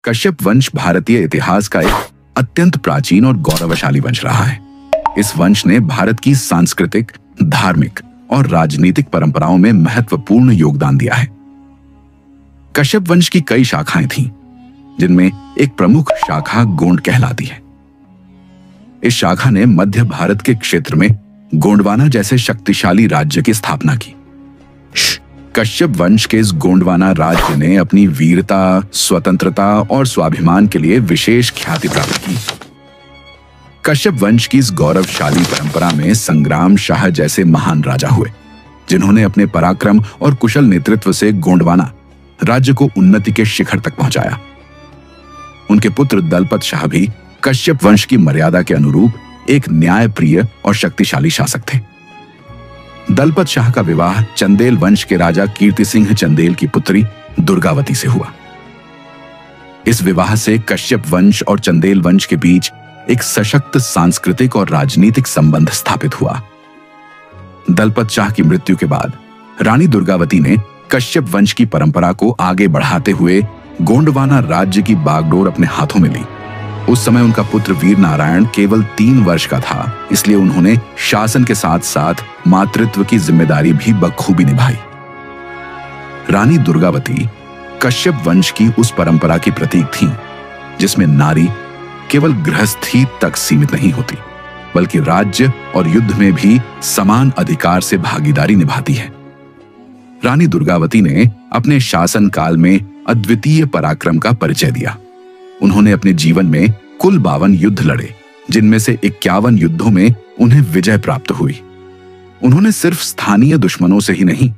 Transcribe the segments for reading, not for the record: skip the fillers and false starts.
कश्यप वंश भारतीय इतिहास का एक अत्यंत प्राचीन और गौरवशाली वंश रहा है। इस वंश ने भारत की सांस्कृतिक, धार्मिक और राजनीतिक परंपराओं में महत्वपूर्ण योगदान दिया है। कश्यप वंश की कई शाखाएं थीं, जिनमें एक प्रमुख शाखा गोंड कहलाती है। इस शाखा ने मध्य भारत के क्षेत्र में गोंडवाना जैसे शक्तिशाली राज्य की स्थापना की। कश्यप वंश के इस गोंडवाना राज्य ने अपनी वीरता, स्वतंत्रता और स्वाभिमान के लिए विशेष ख्याति प्राप्त की। कश्यप वंश की इस गौरवशाली परंपरा में संग्राम शाह जैसे महान राजा हुए, जिन्होंने अपने पराक्रम और कुशल नेतृत्व से गोंडवाना राज्य को उन्नति के शिखर तक पहुंचाया। उनके पुत्र दलपत शाह भी कश्यप वंश की मर्यादा के अनुरूप एक न्यायप्रिय और शक्तिशाली शासक थे। दलपत शाह का विवाह चंदेल वंश के राजा कीर्ति सिंह चंदेल की पुत्री दुर्गावती से हुआ। इस विवाह से कश्यप वंश और चंदेल वंश के बीच एक सशक्त सांस्कृतिक और राजनीतिक संबंध स्थापित हुआ। दलपत शाह की मृत्यु के बाद रानी दुर्गावती ने कश्यप वंश की परंपरा को आगे बढ़ाते हुए गोंडवाना राज्य की बागडोर अपने हाथों में ली। उस समय उनका पुत्र वीर नारायण केवल 3 वर्ष का था, इसलिए उन्होंने शासन के साथ साथ मातृत्व की जिम्मेदारी भी बखूबी निभाई। रानी दुर्गावती कश्यप वंश की उस परंपरा की प्रतीक थीं, जिसमें नारी केवल गृहस्थी तक सीमित नहीं होती, बल्कि राज्य और युद्ध में भी समान अधिकार से भागीदारी निभाती है। रानी दुर्गावती ने अपने शासन काल में अद्वितीय पराक्रम का परिचय दिया। उन्होंने अपने जीवन में कुल 52 युद्ध लड़े, जिनमें से 51 युद्धों में उन्हें विजय प्राप्त हुई। उन्होंने सिर्फ स्थानीय दुश्मनों से ही नहीं,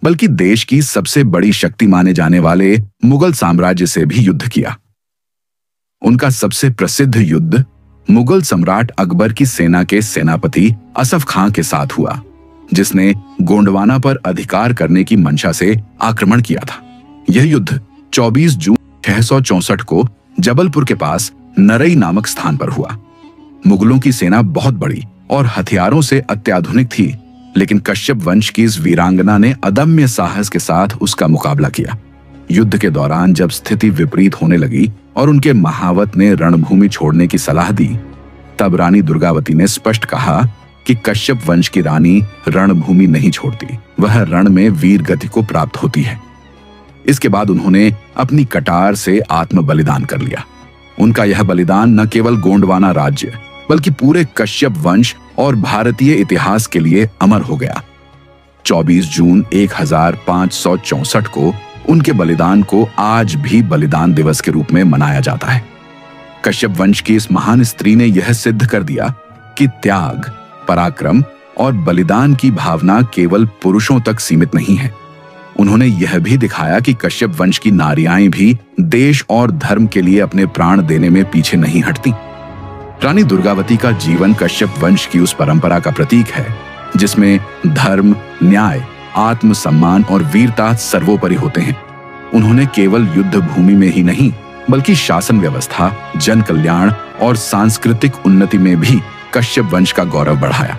बल्कि देश की सबसे बड़ी शक्ति माने जाने वाले मुगल साम्राज्य से भी युद्ध किया। उनका सबसे प्रसिद्ध युद्ध मुगल सम्राट अकबर की सेना के सेनापति असफ खां के साथ हुआ, जिसने गोंडवाना पर अधिकार करने की मंशा से आक्रमण किया था। यह युद्ध 24 जून 664 को जबलपुर के पास नरई नामक स्थान पर हुआ। मुगलों की सेना बहुत बड़ी और हथियारों से अत्याधुनिक थी, लेकिन कश्यप वंश की इस वीरांगना ने अदम्य साहस के साथ उसका मुकाबला किया। युद्ध के दौरान जब स्थिति विपरीत होने लगी और उनके महावत ने रणभूमि छोड़ने की सलाह दी, तब रानी दुर्गावती ने स्पष्ट कहा कि कश्यप वंश की रानी रणभूमि नहीं छोड़ती, वह रण में वीर गति को प्राप्त होती है। इसके बाद उन्होंने अपनी कटार से आत्म बलिदान कर लिया। उनका यह बलिदान न केवल गोंडवाना राज्य, बल्कि पूरे कश्यप वंश और भारतीय इतिहास के लिए अमर हो गया। 24 जून 1564 को उनके बलिदान को आज भी बलिदान दिवस के रूप में मनाया जाता है। कश्यप वंश की इस महान स्त्री ने यह सिद्ध कर दिया कि त्याग, पराक्रम और बलिदान की भावना केवल पुरुषों तक सीमित नहीं है। उन्होंने यह भी दिखाया कि कश्यप वंश की नारियां भी देश और धर्म के लिए अपने प्राण देने में पीछे नहीं हटती। रानी दुर्गावती का जीवन कश्यप वंश की उस परंपरा का प्रतीक है, जिसमें धर्म, न्याय, आत्मसम्मान और वीरता सर्वोपरि होते हैं। उन्होंने केवल युद्ध भूमि में ही नहीं, बल्कि शासन व्यवस्था, जन कल्याण और सांस्कृतिक उन्नति में भी कश्यप वंश का गौरव बढ़ाया।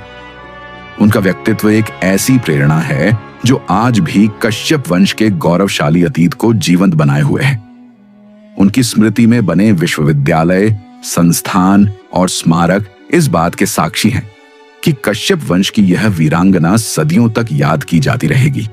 उनका व्यक्तित्व एक ऐसी प्रेरणा है जो आज भी कश्यप वंश के गौरवशाली अतीत को जीवंत बनाए हुए है। उनकी स्मृति में बने विश्वविद्यालय, संस्थान और स्मारक इस बात के साक्षी हैं कि कश्यप वंश की यह वीरांगना सदियों तक याद की जाती रहेगी।